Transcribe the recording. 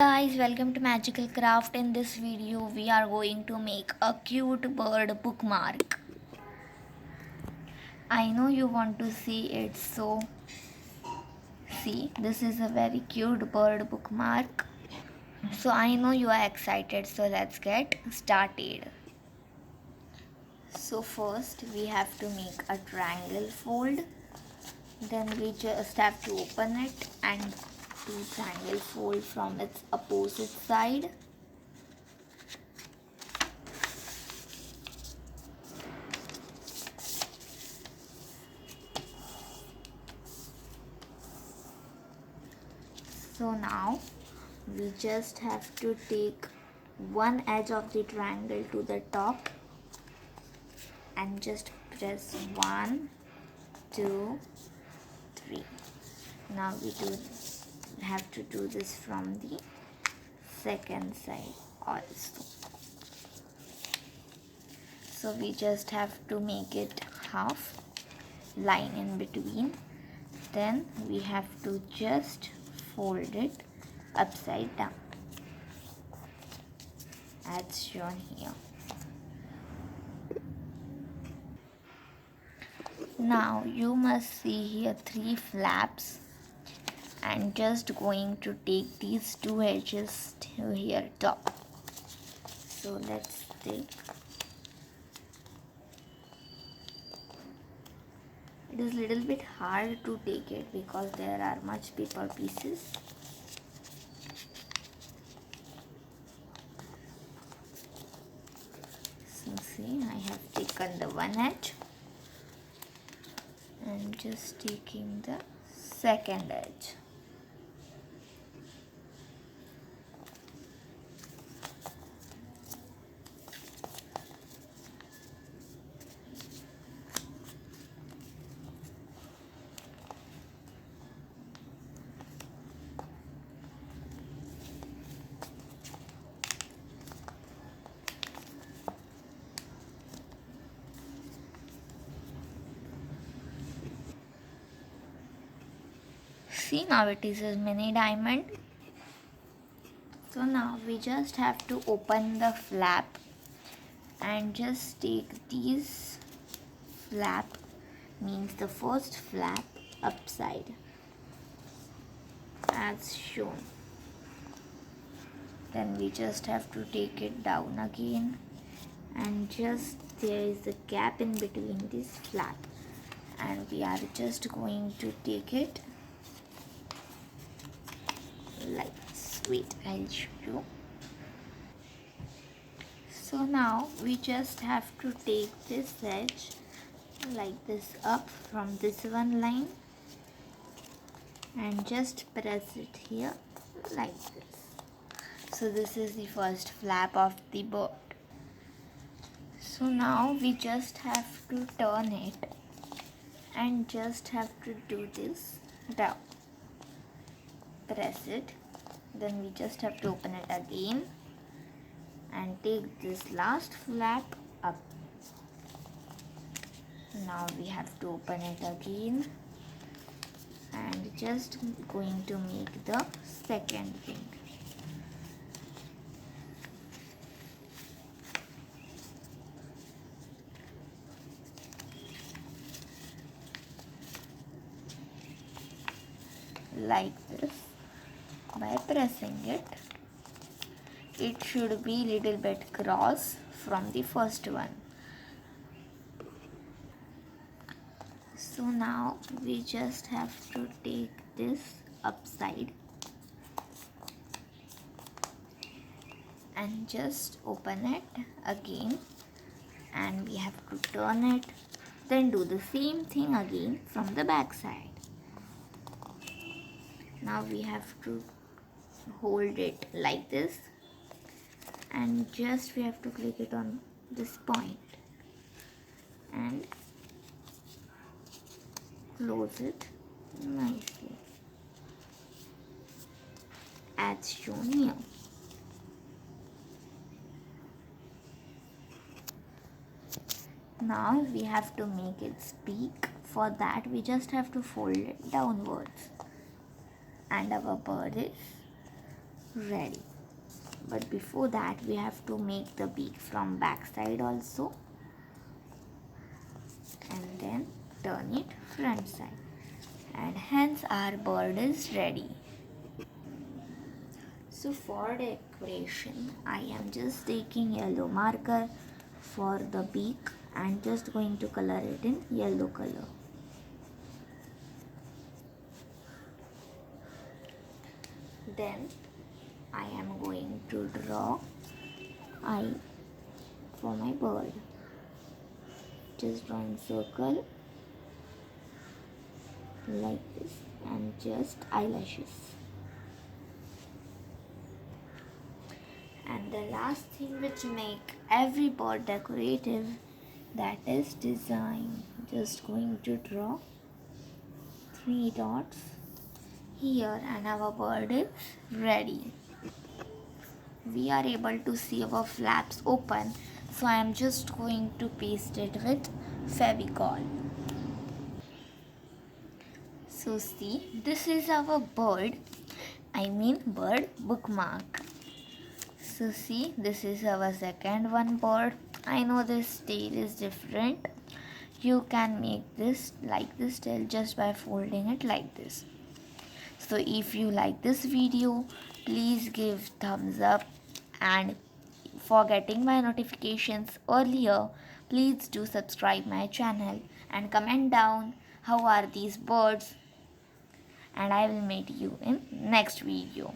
Guys, welcome to Magical Craft. In this video we are going to make a cute bird bookmark. I know you want to see it, so see, this is a very cute bird bookmark. So I know you are excited, so let's get started. So first we have to make a triangle fold, then we just have to open it and do triangle fold from its opposite side. So now we just have to take one edge of the triangle to the top and just press 1 2 3. Now we have to do this from the second side also. So we just have to make it half line in between, then we have to just fold it upside down as shown here. Now you must see here 3 flaps, and just going to take these 2 edges to here top. So let's take. It is little bit hard to take it because there are much paper pieces. So see, I have taken the one edge and just taking the second edge. See, now it is a mini diamond. So now we just have to open the flap and just take these flap, means the first flap, upside as shown. Then we just have to take it down again, and just there is a gap in between this flap, and we are just going to take it like sweet. I'll show you. So now we just have to take this edge like this up from this one line and just press it here like this. So this is the first flap of the bird. So now we just have to turn it and just have to do this down. Press it, then we just have to open it again and take this last flap up. Now we have to open it again and just going to make the second wing. Like this. By pressing it, it should be little bit cross from the first one. So now we just have to take this upside and just open it again, and we have to turn it, then do the same thing again from the back side. Now we have to hold it like this, and just we have to click it on this point and close it nicely as shown here. Now we have to make it speak. For that we just have to fold it downwards, and our bird is ready. But before that we have to make the beak from back side also, and then turn it front side, and hence our bird is ready. So for decoration I am just taking yellow marker for the beak and just going to color it in yellow color. Then I am going to draw eye for my bird. Just drawing circle like this and just eyelashes. And the last thing which make every bird decorative, that is design. Just going to draw 3 dots here and our bird is ready. We are able to see our flaps open, so I am just going to paste it with Fevicol. So see, this is our bird bookmark. So see, this is our second one bird. I know this tail is different. You can make this like this tail just by folding it like this. So if you like this video, please give thumbs up, and for getting my notifications earlier, please do subscribe my channel and comment down how are these birds, and I will meet you in next video.